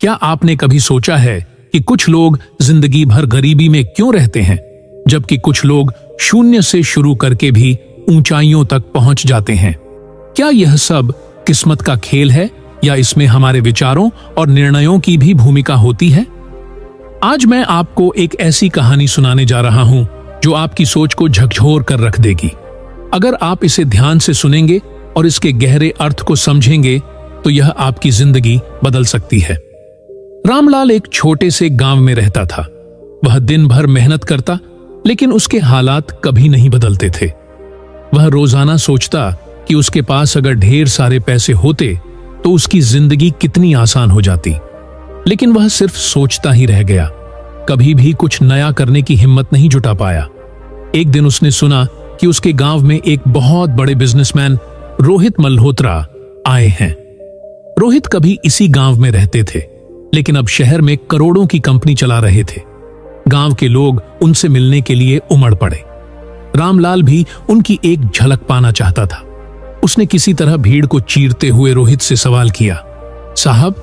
क्या आपने कभी सोचा है कि कुछ लोग जिंदगी भर गरीबी में क्यों रहते हैं, जबकि कुछ लोग शून्य से शुरू करके भी ऊंचाइयों तक पहुंच जाते हैं? क्या यह सब किस्मत का खेल है या इसमें हमारे विचारों और निर्णयों की भी भूमिका होती है? आज मैं आपको एक ऐसी कहानी सुनाने जा रहा हूं जो आपकी सोच को झकझोर कर रख देगी। अगर आप इसे ध्यान से सुनेंगे और इसके गहरे अर्थ को समझेंगे तो यह आपकी जिंदगी बदल सकती है। रामलाल एक छोटे से गांव में रहता था। वह दिन भर मेहनत करता, लेकिन उसके हालात कभी नहीं बदलते थे। वह रोजाना सोचता कि उसके पास अगर ढेर सारे पैसे होते तो उसकी जिंदगी कितनी आसान हो जाती, लेकिन वह सिर्फ सोचता ही रह गया। कभी भी कुछ नया करने की हिम्मत नहीं जुटा पाया। एक दिन उसने सुना कि उसके गांव में एक बहुत बड़े बिजनेसमैन रोहित मल्होत्रा आए हैं। रोहित कभी इसी गांव में रहते थे, लेकिन अब शहर में करोड़ों की कंपनी चला रहे थे। गांव के लोग उनसे मिलने के लिए उमड़ पड़े। रामलाल भी उनकी एक झलक पाना चाहता था। उसने किसी तरह भीड़ को चीरते हुए रोहित से सवाल किया, साहब,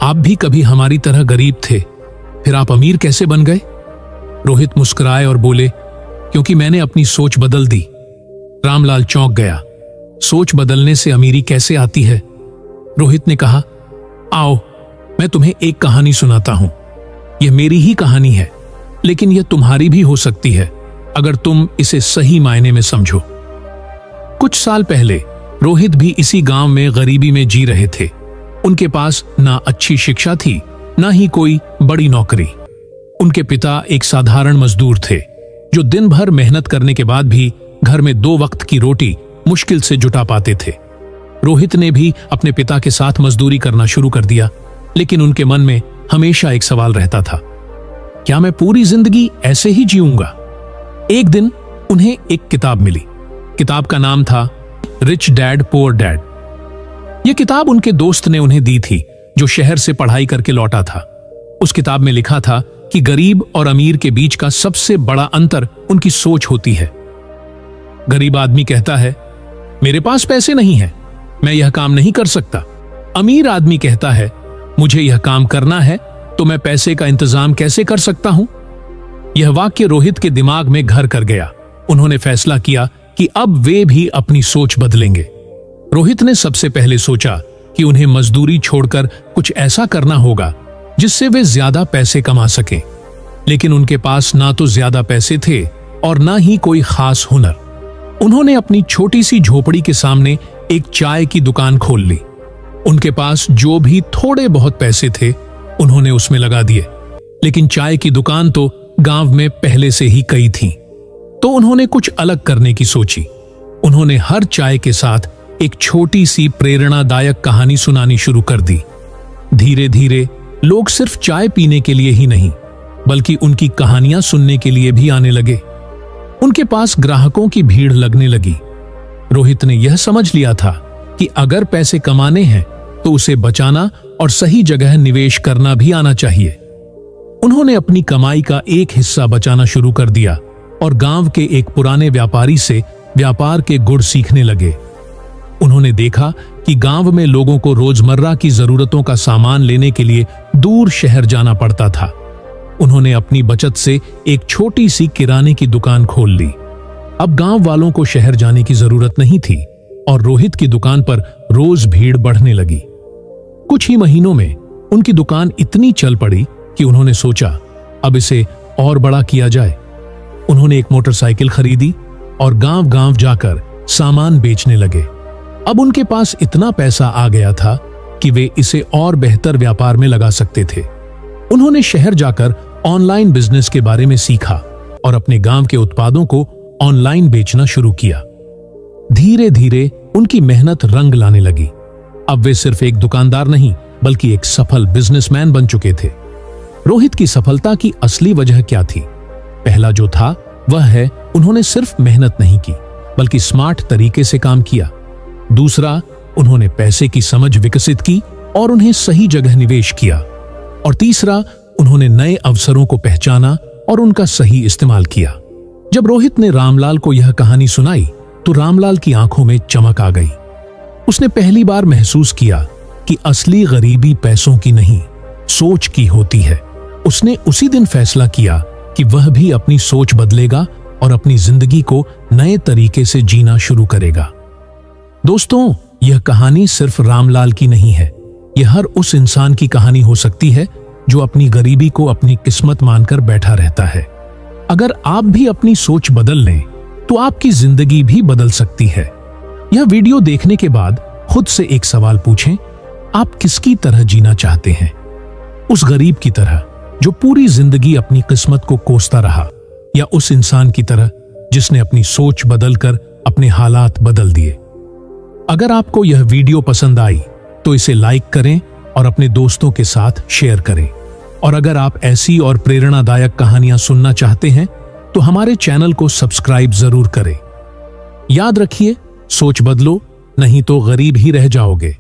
आप भी कभी हमारी तरह गरीब थे, फिर आप अमीर कैसे बन गए? रोहित मुस्कुराए और बोले, क्योंकि मैंने अपनी सोच बदल दी। रामलाल चौंक गया। सोच बदलने से अमीरी कैसे आती है? रोहित ने कहा, आओ मैं तुम्हें एक कहानी सुनाता हूं। यह मेरी ही कहानी है, लेकिन यह तुम्हारी भी हो सकती है अगर तुम इसे सही मायने में समझो। कुछ साल पहले रोहित भी इसी गांव में गरीबी में जी रहे थे। उनके पास ना अच्छी शिक्षा थी, ना ही कोई बड़ी नौकरी। उनके पिता एक साधारण मजदूर थे जो दिन भर मेहनत करने के बाद भी घर में 2 वक्त की रोटी मुश्किल से जुटा पाते थे। रोहित ने भी अपने पिता के साथ मजदूरी करना शुरू कर दिया, लेकिन उनके मन में हमेशा एक सवाल रहता था, क्या मैं पूरी जिंदगी ऐसे ही जीऊंगा? एक दिन उन्हें एक किताब मिली। किताब का नाम था रिच डैड पुअर डैड। यह किताब उनके दोस्त ने उन्हें दी थी, जो शहर से पढ़ाई करके लौटा था। उस किताब में लिखा था कि गरीब और अमीर के बीच का सबसे बड़ा अंतर उनकी सोच होती है। गरीब आदमी कहता है, मेरे पास पैसे नहीं है, मैं यह काम नहीं कर सकता। अमीर आदमी कहता है, मुझे यह काम करना है तो मैं पैसे का इंतजाम कैसे कर सकता हूं? यह वाक्य रोहित के दिमाग में घर कर गया। उन्होंने फैसला किया कि अब वे भी अपनी सोच बदलेंगे। रोहित ने सबसे पहले सोचा कि उन्हें मजदूरी छोड़कर कुछ ऐसा करना होगा जिससे वे ज्यादा पैसे कमा सकें। लेकिन उनके पास ना तो ज्यादा पैसे थे और ना ही कोई खास हुनर। उन्होंने अपनी छोटी सी झोपड़ी के सामने एक चाय की दुकान खोल ली। उनके पास जो भी थोड़े बहुत पैसे थे उन्होंने उसमें लगा दिए, लेकिन चाय की दुकान तो गांव में पहले से ही कई थीं। तो उन्होंने कुछ अलग करने की सोची। उन्होंने हर चाय के साथ एक छोटी सी प्रेरणादायक कहानी सुनानी शुरू कर दी। धीरे धीरे लोग सिर्फ चाय पीने के लिए ही नहीं, बल्कि उनकी कहानियां सुनने के लिए भी आने लगे। उनके पास ग्राहकों की भीड़ लगने लगी। रोहित ने यह समझ लिया था कि अगर पैसे कमाने हैं तो उसे बचाना और सही जगह निवेश करना भी आना चाहिए। उन्होंने अपनी कमाई का एक हिस्सा बचाना शुरू कर दिया और गांव के एक पुराने व्यापारी से व्यापार के गुर सीखने लगे। उन्होंने देखा कि गांव में लोगों को रोजमर्रा की जरूरतों का सामान लेने के लिए दूर शहर जाना पड़ता था। उन्होंने अपनी बचत से एक छोटी सी किराने की दुकान खोल ली। अब गांव वालों को शहर जाने की जरूरत नहीं थी और रोहित की दुकान पर रोज भीड़ बढ़ने लगी। कुछ ही महीनों में उनकी दुकान इतनी चल पड़ी कि उन्होंने सोचा अब इसे और बड़ा किया जाए। उन्होंने एक मोटरसाइकिल खरीदी और गांव-गांव जाकर सामान बेचने लगे। अब उनके पास इतना पैसा आ गया था कि वे इसे और बेहतर व्यापार में लगा सकते थे। उन्होंने शहर जाकर ऑनलाइन बिजनेस के बारे में सीखा और अपने गांव के उत्पादों को ऑनलाइन बेचना शुरू किया। धीरे धीरे उनकी मेहनत रंग लाने लगी। अब वे सिर्फ एक दुकानदार नहीं, बल्कि एक सफल बिजनेसमैन बन चुके थे। रोहित की सफलता की असली वजह क्या थी? पहला जो था वह है उन्होंने सिर्फ मेहनत नहीं की, बल्कि स्मार्ट तरीके से काम किया। दूसरा, उन्होंने पैसे की समझ विकसित की और उन्हें सही जगह निवेश किया। और तीसरा, उन्होंने नए अवसरों को पहचाना और उनका सही इस्तेमाल किया। जब रोहित ने रामलाल को यह कहानी सुनाई तो रामलाल की आंखों में चमक आ गई। उसने पहली बार महसूस किया कि असली गरीबी पैसों की नहीं, सोच की होती है। उसने उसी दिन फैसला किया कि वह भी अपनी सोच बदलेगा और अपनी जिंदगी को नए तरीके से जीना शुरू करेगा। दोस्तों, यह कहानी सिर्फ रामलाल की नहीं है। यह हर उस इंसान की कहानी हो सकती है जो अपनी गरीबी को अपनी किस्मत मानकर बैठा रहता है। अगर आप भी अपनी सोच बदल लें तो आपकी जिंदगी भी बदल सकती है। यह वीडियो देखने के बाद खुद से एक सवाल पूछें, आप किसकी तरह जीना चाहते हैं? उस गरीब की तरह जो पूरी जिंदगी अपनी किस्मत को कोसता रहा, या उस इंसान की तरह जिसने अपनी सोच बदलकर अपने हालात बदल दिए? अगर आपको यह वीडियो पसंद आई तो इसे लाइक करें और अपने दोस्तों के साथ शेयर करें। और अगर आप ऐसी और प्रेरणादायक कहानियां सुनना चाहते हैं तो हमारे चैनल को सब्सक्राइब जरूर करें। याद रखिए, सोच बदलो, नहीं तो गरीब ही रह जाओगे।